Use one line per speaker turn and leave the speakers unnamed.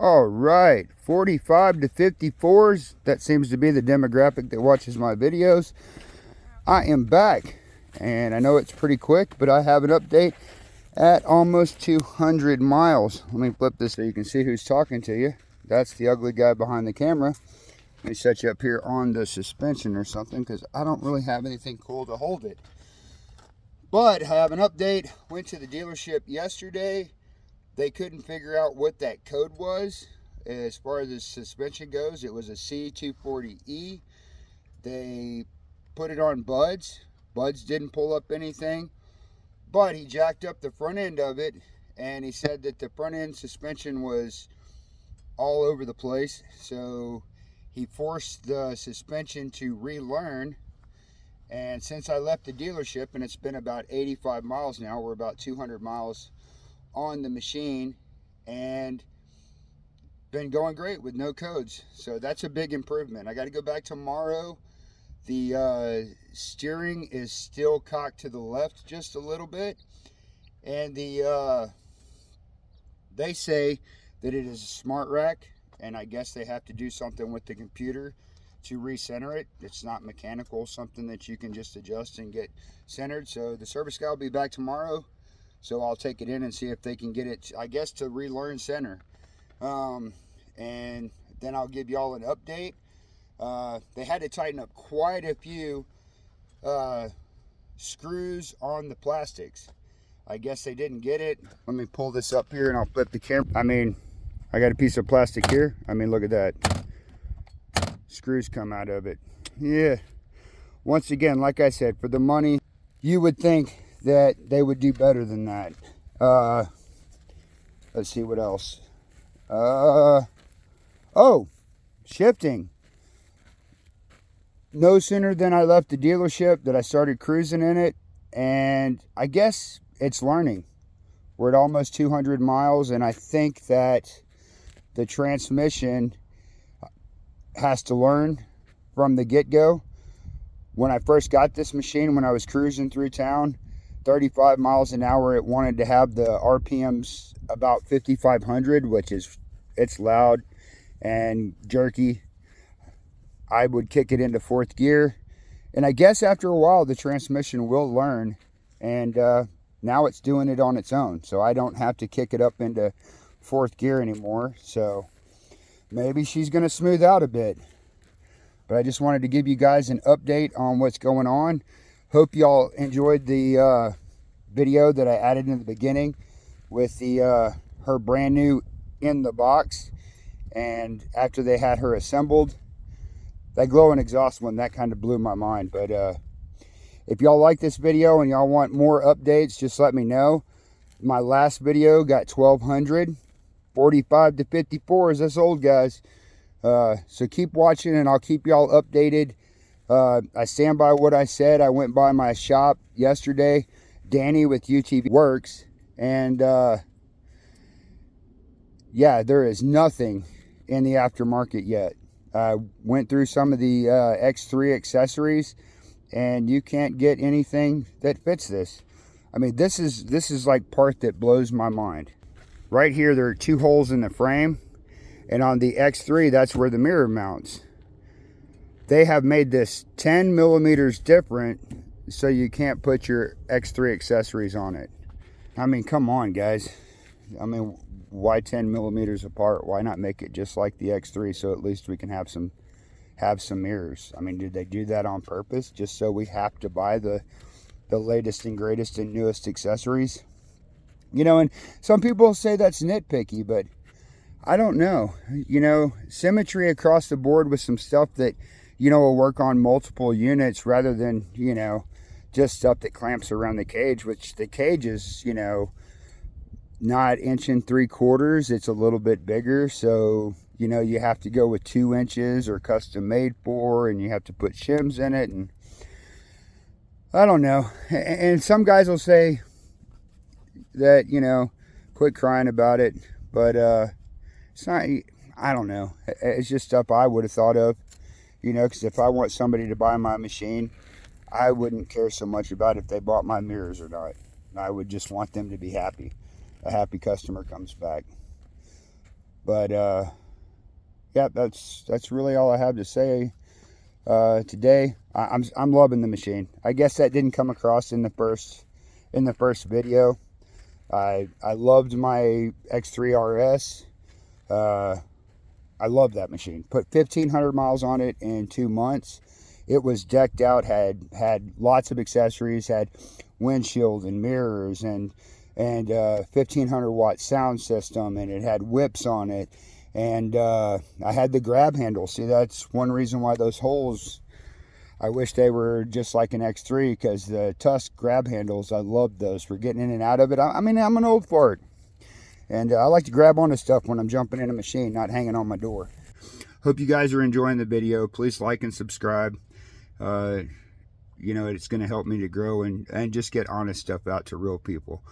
All right, 45 to 54s. That seems to be the demographic that watches my videos. I am back, and I know it's pretty quick, but I have an update at almost 200 miles. Let me flip this so you can see who's talking to you. That's the ugly guy behind the camera. Let me set you up here on the suspension or something, because I don't really have anything cool to hold it. But I have an update. Went to the dealership yesterday. They couldn't figure out what that code was. As far as the suspension goes, it was a C240E. They put it on Buds. Buds didn't pull up anything. But he jacked up the front end of it, and he said that the front end suspension was all over the place. So he forced the suspension to relearn. And since I left the dealership, and it's been about 85 miles now, we're about 200 miles on the machine, and been going great with no codes. So that's a big improvement. I got to go back tomorrow. The steering is still cocked to the left just a little bit, and they say that it is a smart rack, and I guess they have to do something with the computer to recenter it. It's not mechanical, something that you can just adjust and get centered. So the service guy will be back tomorrow, so I'll take it in and see if they can get it, I guess, to relearn center. And then I'll give y'all an update. They had to tighten up quite a few screws on the plastics. I guess they didn't get it. Let me pull this up here and I'll flip the camera. I mean, I got a piece of plastic here. I mean, look at that. Screws come out of it. Yeah. Once again, like I said, for the money, you would think that they would do better than that. Let's see what else. Oh, shifting. No sooner than I left the dealership that I started cruising in it, and I guess it's learning. We're at almost 200 miles, and I think that the transmission has to learn from the get-go. When I first got this machine, when I was cruising through town, 35 miles an hour, it wanted to have the RPMs about 5,500, which is, it's loud and jerky. I would kick it into fourth gear, and I guess after a while the transmission will learn, and now it's doing it on its own, so I don't have to kick it up into fourth gear anymore. So maybe she's going to smooth out a bit, but I just wanted to give you guys an update on what's going on. Hope y'all enjoyed the video that I added in the beginning with the her brand new in the box, and after they had her assembled. That glow and exhaust one, that kind of blew my mind. But if y'all like this video and y'all want more updates, just let me know. My last video got 1,200. 45 to 54s, that's old, guys. So keep watching and I'll keep y'all updated. I stand by what I said. I went by my shop yesterday. Danny with UTV Works. And yeah, there is nothing in the aftermarket yet. I went through some of the X3 accessories, and you can't get anything that fits this. I mean, this is like part that blows my mind. Right here, there are 2 holes in the frame, and on the X3, that's where the mirror mounts. They have made this 10 millimeters different, so you can't put your X3 accessories on it. I mean, come on, guys. I mean, why 10 millimeters apart? Why not make it just like the X3, so at least we can have some mirrors? I mean, did they do that on purpose, just so we have to buy the latest and greatest and newest accessories? You know, and some people say that's nitpicky, but I don't know. You know, symmetry across the board with some stuff that, you know, will work on multiple units rather than, you know, just stuff that clamps around the cage, which the cage is, you know, not 1 3/4. It's a little bit bigger, so you know you have to go with 2 inches or custom made for, and you have to put shims in it, and I don't know. And some guys will say that, you know, quit crying about it, but it's not. I don't know. It's just stuff I would have thought of, you know, because if I want somebody to buy my machine, I wouldn't care so much about if they bought my mirrors or not. I would just want them to be happy. A happy customer comes back. But yeah, that's really all I have to say today. I'm loving the machine. I guess that didn't come across in the first video. I loved my X3 RS. I love that machine. Put 1,500 miles on it in 2 months. It was decked out, had lots of accessories, had windshield and mirrors and 1,500 watt sound system, and it had whips on it. And I had the grab handle. See, that's one reason why those holes, I wish they were just like an X3, because the Tusk grab handles, I love those for getting in and out of it. I mean, I'm an old fart. And I like to grab onto stuff when I'm jumping in a machine, not hanging on my door. Hope you guys are enjoying the video. Please like and subscribe. You know, it's going to help me to grow and just get honest stuff out to real people.